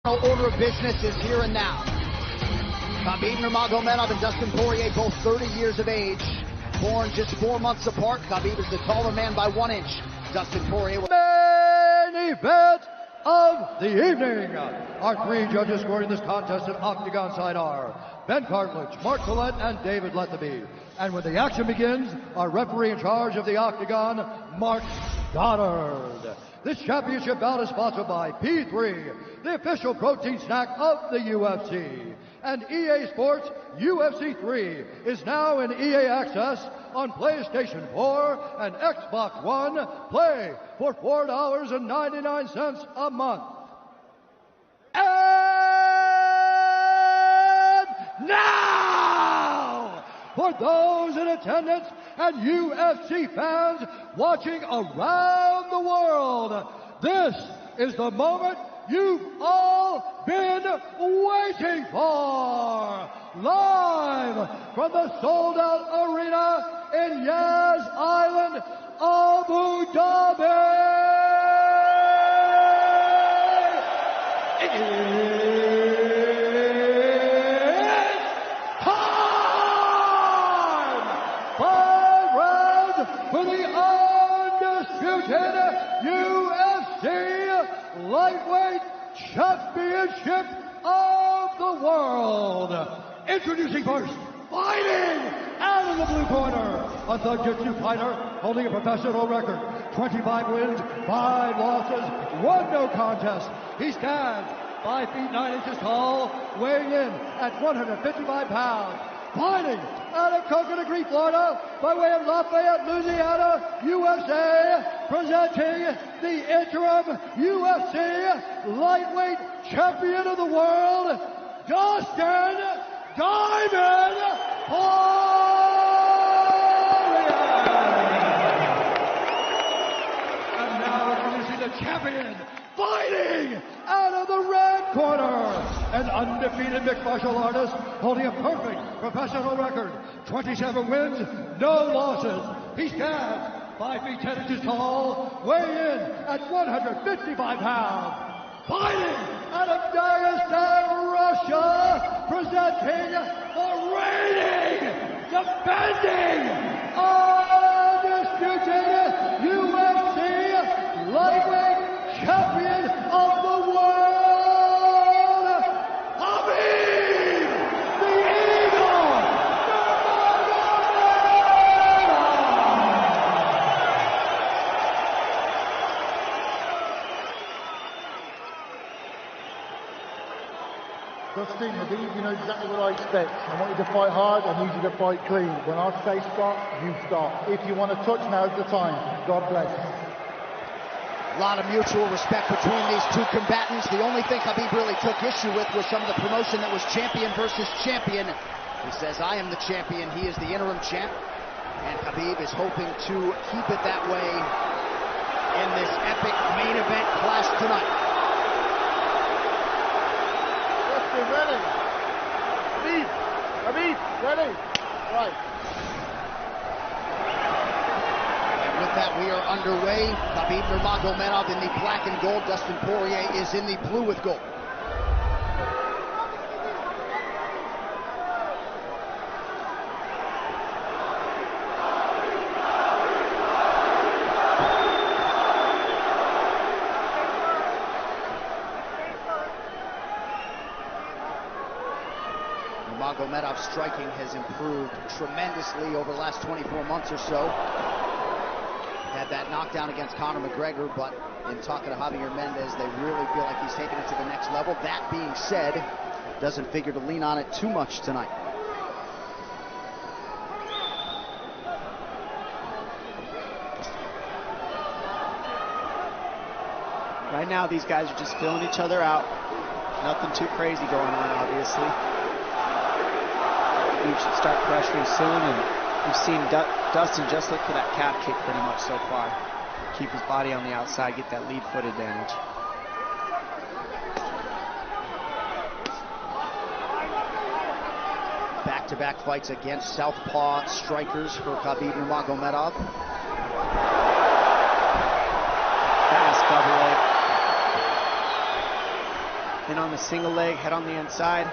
Order of business is here and now. Xabib Nurmagomedov and Dastin Pare, both 30 years of age, born just 4 months apart. Xabib is the taller man by 1 inch. Dastin Pare. Main event of the evening. Our three judges scoring this contest at Octagon side are Ben Cartledge, Mark Collette, and David Lethaby. And when the action begins, our referee in charge of the Octagon, Mark Goddard. This championship bout is sponsored by P3, the official protein snack of the UFC. And EA Sports UFC 3 is now in EA Access on PlayStation 4 and Xbox One. Play for $4.99 a month. And now, for those in attendance and UFC fans watching around the world, this is the moment you've all been waiting for. Live from the sold-out arena in Yas Island, Abu Dhabi. It's time! 5 rounds for the undisputed UFC Lightweight Championship of the world. Introducing first, fighting out of the blue corner, a Jiu-Jitsu fighter holding a professional record, 25 wins, 5 losses, 1 no contest. He stands 5 feet 9 inches tall, weighing in at 155 pounds. Fighting out of Coconut Creek, Florida, by way of Lafayette, Louisiana, USA, presenting the interim UFC Lightweight Champion of the World, Dastin Diamond Pare. And now introducing the champion, fighting out of the red corner, an undefeated mixed martial artist holding a perfect professional record, 27 wins, no losses. He stands 5 feet 10 inches tall, weighing in at 155 pounds. Fighting out of Dastin, Russia, presenting the reigning, defending, undisputed UFC Lightweight Champion of the world, Xabib, the Eagle, Dastin, Xabib, you know exactly what I expect. I want you to fight hard, I need you to fight clean. When I say stop, you stop. If you want to touch, now's the time. God bless. A lot of mutual respect between these two combatants. The only thing Xabib really took issue with was some of the promotion that was champion versus champion. He says, I am the champion, he is the interim champ. And Xabib is hoping to keep it that way in this epic main event clash tonight. Dastin, ready. Xabib, ready. Right. With that, we are underway. Xabib Nurmagomedov in the black and gold. Dastin Pare is in the blue with gold. Nurmagomedov's striking has improved tremendously over the last 24 months or so. Had that knockdown against Conor McGregor, but in talking to Javier Mendez, they really feel like he's taking it to the next level. That being said, doesn't figure to lean on it too much tonight. Right now, these guys are just filling each other out. Nothing too crazy going on, obviously. We should start pressuring soon, and we've seen Dastin just look for that calf kick pretty much so far. Keep his body on the outside, get that lead foot advantage. Back-to-back fights against southpaw strikers for Xabib Nurmagomedov. Fast cover leg. in on the single leg, head on the inside.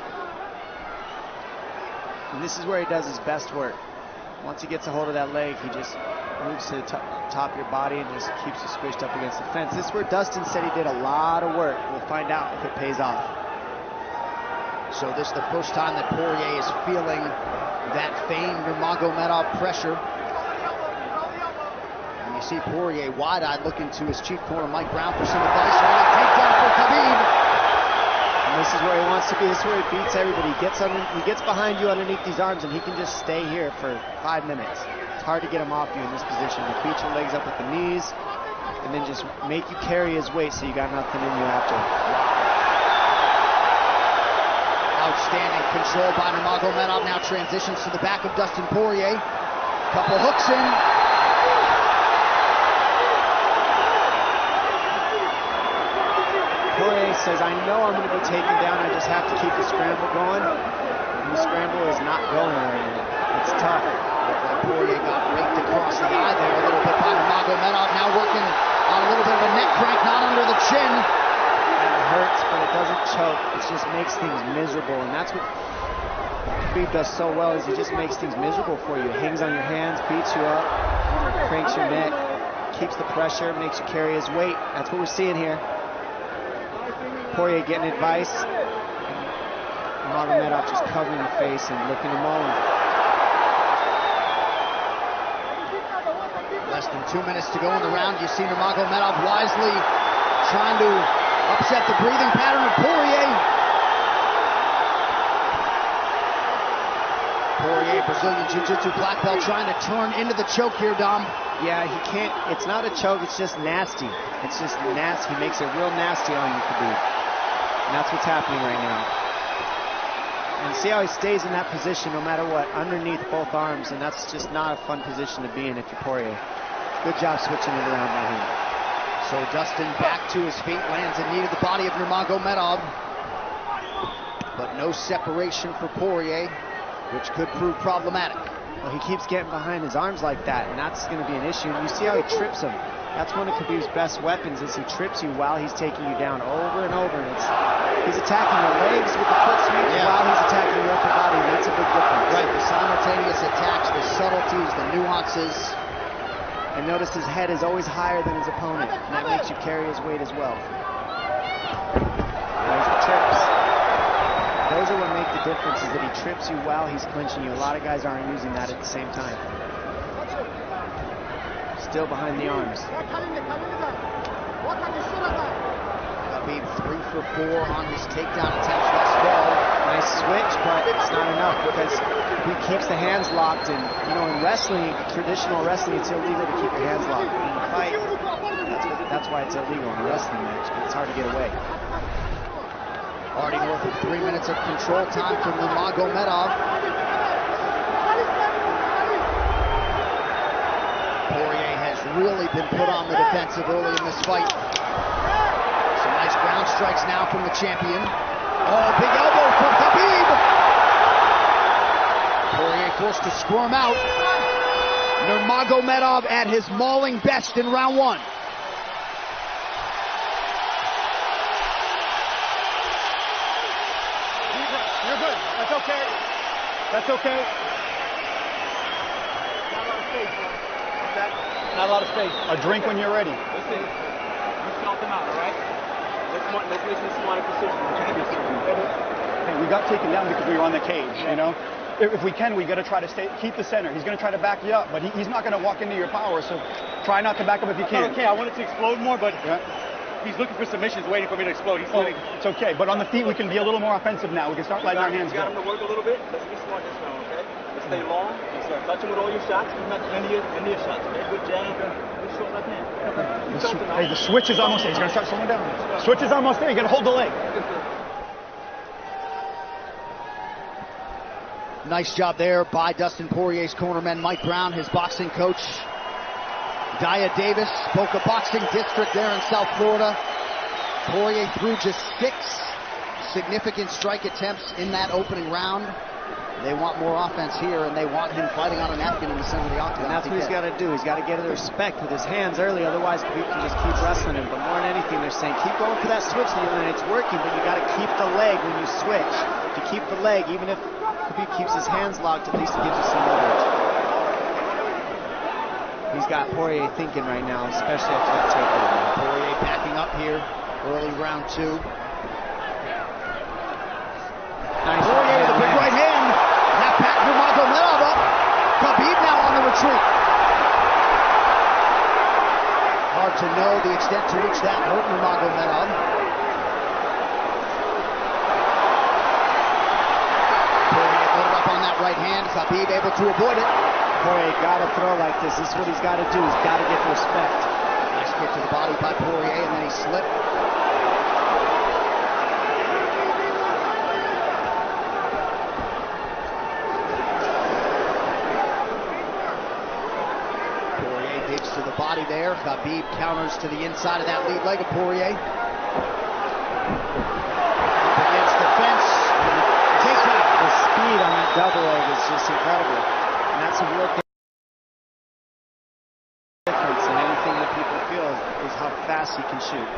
And this is where he does his best work. Once he gets a hold of that leg, he just moves to the top of your body and just keeps you squished up against the fence. This is where Dastin said he did a lot of work. We'll find out if it pays off. So this is the first time that Pare is feeling that famed Nurmagomedov pressure. And you see Pare wide-eyed looking to his chief corner, Mike Brown, for some advice. Early takedown for Xabib. And this is where he wants to be. This is where he beats everybody. He gets behind you underneath these arms, and he can just stay here for 5 minutes. It's hard to get him off you in this position. You beat your legs up with the knees, and then just make you carry his weight so you got nothing in you after. Outstanding control by Nurmagomedov. Now transitions to the back of Dastin Pare. Couple hooks in. Pare says, I know I'm going to be taken down. I just have to keep the scramble going. And the scramble is not going right now. It's tough. Pare got raked across the eye there a little bit by Nurmagomedov. Now working on a little bit of a neck crank, not under the chin. It hurts, but it doesn't choke. It just makes things miserable, and that's what Xabib does so well, is he just makes things miserable for you. Hangs on your hands, beats you up, cranks your neck, keeps the pressure, makes you carry his weight. That's what we're seeing here. Pare getting advice, Nurmagomedov just covering the face and looking him on. Less than 2 minutes to go in the round. You see Nurmagomedov wisely trying to upset the breathing pattern of Pare. Pare, Brazilian Jiu-Jitsu black belt, trying to turn into the choke here, Dom. Yeah, he can't. It's not a choke. It's just nasty. It's just nasty. He makes it real nasty on you, Xabib. And that's what's happening right now. And see how he stays in that position no matter what, underneath both arms, and that's just not a fun position to be in if you're Pare. Good job switching it around by him. So Dastin back to his feet, lands in knee to the body of Nurmagomedov. But no separation for Pare, which could prove problematic. Well, he keeps getting behind his arms like that, and that's going to be an issue. And you see how he trips him. That's one of Xabib's best weapons, is he trips you while he's taking you down over and over. And he's attacking your legs with the foot sweep while he's attacking your upper body, and that's a big difference. Right, the simultaneous attacks, the subtleties, the nuances. And notice his head is always higher than his opponent, and that makes you carry his weight as well. There's the trips. Those are what make the difference, is that he trips you while he's clinching you. A lot of guys aren't using that at the same time. Still behind the arms. Xabib 3 for 4 on his takedown attempts thus far. Nice switch, but it's not enough because he keeps the hands locked. And you know, in wrestling, traditional wrestling, it's illegal to keep your hands locked. In a fight, that's why it's illegal in a wrestling match, but it's hard to get away. Already north of 3 minutes of control time from Nurmagomedov. Pare has really been put on the defensive early in this fight. Some nice ground strikes now from the champion. Oh, big elbow from Xabib. Pare forced to squirm out. Nurmagomedov at his mauling best in round 1. You're good. That's okay. That's okay. Not a lot of space. A drink when you're ready. Listen, you felt him out, all right? Let's make some smart decisions. Hey, we got taken down because we were on the cage, you know? If we can, we got to try to keep the center. He's going to try to back you up, but he's not going to walk into your power, so try not to back up if you can. Okay, I wanted to explode more, but he's looking for submissions, waiting for me to explode. He's waiting. It's okay, but on the feet, we can be a little more offensive now. We can start letting our hands go. You got him to work a little bit. Let's be smart this round, okay? Let's stay long. Let's touch him with all your shots. He's not any of your shots, okay? Good jab. Good short left hand. Hey, the switch is almost there. He's going to start slowing down. Switch is almost there. You got to hold the leg. Nice job there by Dastin Poirier's cornerman, Mike Brown, his boxing coach. Dia Davis, Boca Boxing District there in South Florida. Poirier threw just 6 significant strike attempts in that opening round. They want more offense here, and they want him fighting on a napkin in the center of the octagon. And that's what he's got to do. He's got to get the respect with his hands early, otherwise Khabib can just keep wrestling him. But more than anything, they're saying keep going for that switch, and it's working, but you got to keep the leg when you switch. To keep the leg, even if Khabib keeps his hands locked, at least it gives you some leverage. He's got Poirier thinking right now, especially after that takedown. Poirier backing up here, early round 2. Nice Poirier with a big right hand. That back Nurmagomedov up. Xabib now on the retreat. Hard to know the extent to which that hurt Nurmagomedov. Poirier loaded up on that right hand. Xabib able to avoid it. Poirier got to throw like this. This is what he's got to do. He's got to get the respect. Nice kick to the body by Poirier, and then he slipped. Poirier digs to the body there. Xabib counters to the inside of that lead leg of Poirier. Up against the fence. Takedown. The speed on that double leg is just incredible. And that's a real difference in anything that people feel is how fast he can shoot.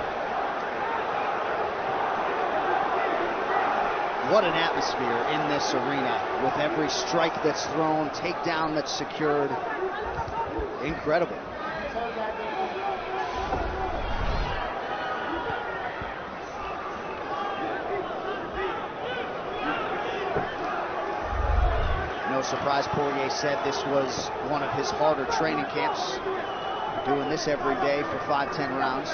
What an atmosphere in this arena with every strike that's thrown, takedown that's secured. Incredible. No surprise, Poirier said this was one of his harder training camps. Doing this every day for 5-10 rounds.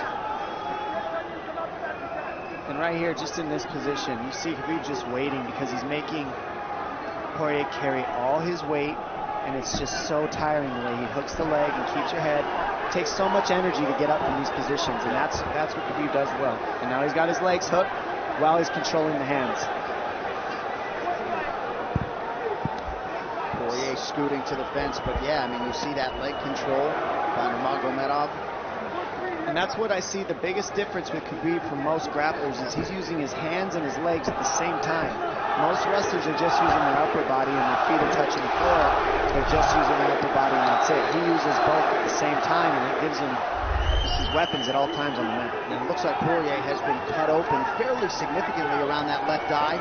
And right here, just in this position, you see Xabib just waiting because he's making Poirier carry all his weight, and it's just so tiring the way he hooks the leg and keeps your head. It takes so much energy to get up from these positions, and that's what Xabib does well. And now he's got his legs hooked while he's controlling the hands. Poirier scooting to the fence, but yeah, I mean, you see that leg control by Nurmagomedov. And that's what I see the biggest difference with Xabib from most grapplers is he's using his hands and his legs at the same time. Most wrestlers are just using their upper body and their feet are touching the floor. They're just using their upper body and that's it. He uses both at the same time, and it gives him his weapons at all times on the mat. And it looks like Poirier has been cut open fairly significantly around that left eye.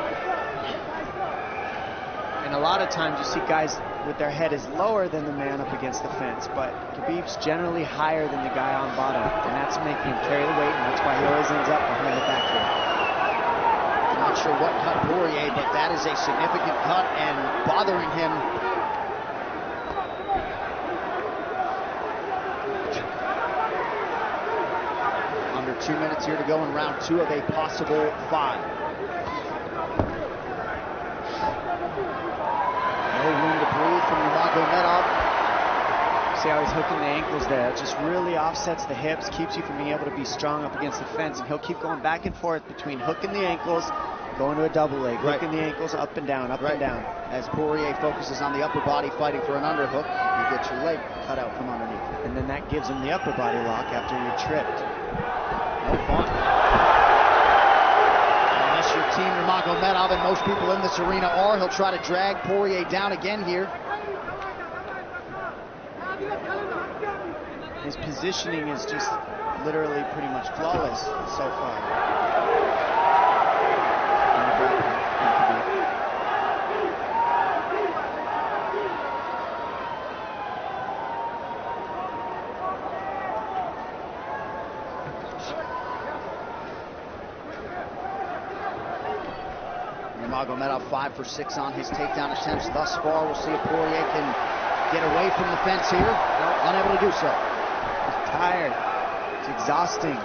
And a lot of times you see guys with their head is lower than the man up against the fence, but Khabib's generally higher than the guy on bottom, and that's making him carry the weight, and that's why he always ends up behind the back here. Not sure what cut Poirier, but that is a significant cut and bothering him. Under 2 minutes here to go in round 2 of a possible 5. No room to breathe from Nurmagomedov. See how he's hooking the ankles there. It just really offsets the hips, keeps you from being able to be strong up against the fence, and he'll keep going back and forth between hooking the ankles, going to a double leg, hooking the ankles up and down, up and down. As Poirier focuses on the upper body fighting for an underhook, you get your leg cut out from underneath. And then that gives him the upper body lock after you're tripped. No fun. Unless you're Team Nurmagomedov, and most people in this arena are, he'll try to drag Poirier down again here. His positioning is just literally pretty much flawless so far. Nurmagomedov 5 for 6 on his takedown attempts thus far. We'll see if Poirier can get away from the fence here. Unable to do so. He's tired. It's exhausting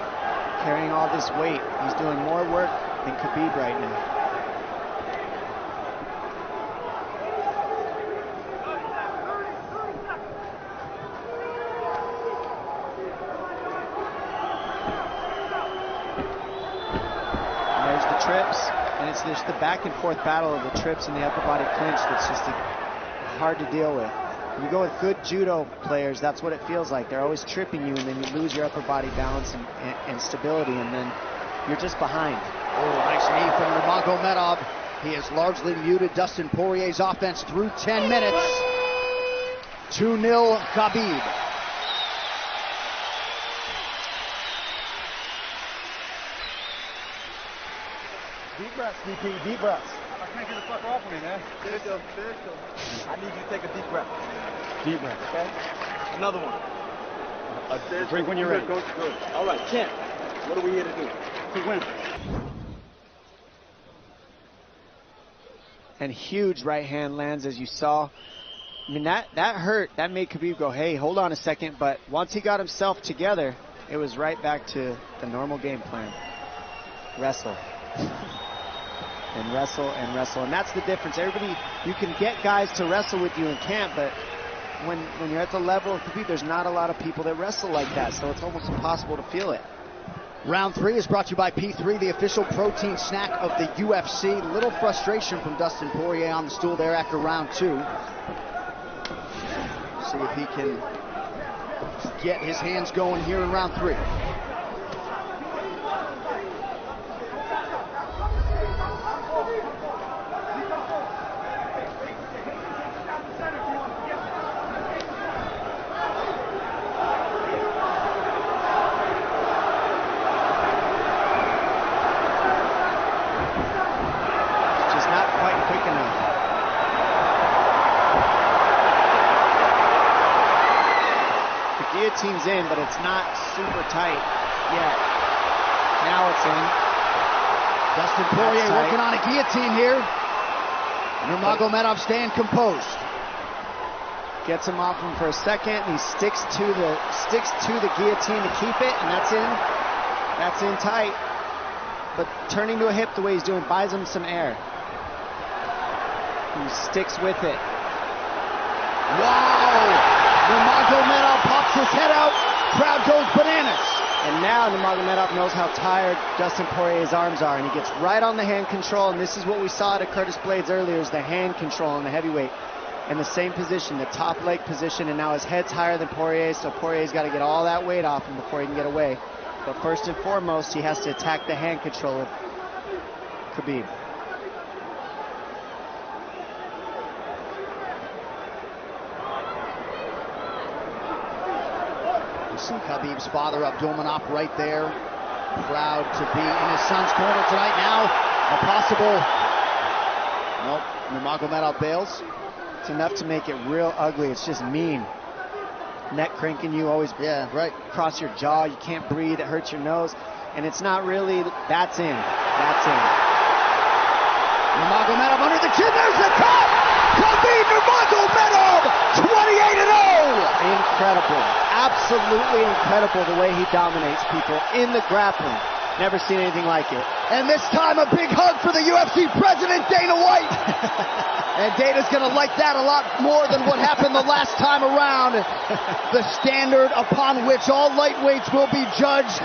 carrying all this weight. He's doing more work than Xabib right now. And there's the trips, and it's just the back and forth battle of the trips and the upper body clinch that's just hard to deal with. When you go with good judo players, that's what it feels like. They're always tripping you, and then you lose your upper body balance and stability, and then you're just behind. Oh, nice knee from Nurmagomedov. He has largely muted Dustin Poirier's offense through 10 minutes. 2-0 Xabib. Deep breaths, DP, deep breaths. I can't get the fuck off of me, man. Seriously. I need you to take a deep breath. Deep breaths. Okay? Another one. Drink when you're ready. Good. All right, champ. What are we here to do? To win. And huge right hand lands, as you saw. I mean, that hurt. That made Xabib go, hey, hold on a second. But once he got himself together, it was right back to the normal game plan. Wrestle. And wrestle and wrestle. And that's the difference. Everybody, you can get guys to wrestle with you in camp, but when you're at the level of Xabib, there's not a lot of people that wrestle like that. So it's almost impossible to feel it. Round 3 is brought to you by P3, the official protein snack of the UFC. Little frustration from Dustin Poirier on the stool there after round 2. See if he can get his hands going here in round 3. Guillotine's in, but it's not super tight yet. Now it's in. Dustin Poirier working on a guillotine here. Nurmagomedov staying composed. Gets him off him for a second, and he sticks to the guillotine to keep it, and that's in. That's in tight. But turning to a hip the way he's doing buys him some air. He sticks with it. Wow! Nurmagomedov pops his head out, crowd goes bananas. And now Nurmagomedov knows how tired Dustin Poirier's arms are, and he gets right on the hand control, and this is what we saw at Curtis Blades earlier, is the hand control on the heavyweight. In the same position, the top leg position, and now his head's higher than Poirier, so Poirier's got to get all that weight off him before he can get away. But first and foremost, he has to attack the hand control of Xabib. See Khabib's father, Abdulmanap, right there. Proud to be in his son's corner tonight. Now, a possible... Nope, Nurmagomedov bails. It's enough to make it real ugly. It's just mean. Neck cranking you, always across your jaw. You can't breathe. It hurts your nose. And it's not really... That's in. That's in. Nurmagomedov under the chin. There's the cut! Khabib Nurmagomedov, 28-0! Incredible. Absolutely incredible the way he dominates people in the grappling. Never seen anything like it. And this time a big hug for the UFC president, Dana White. And Dana's going to like that a lot more than what happened the last time around. The standard upon which all lightweights will be judged.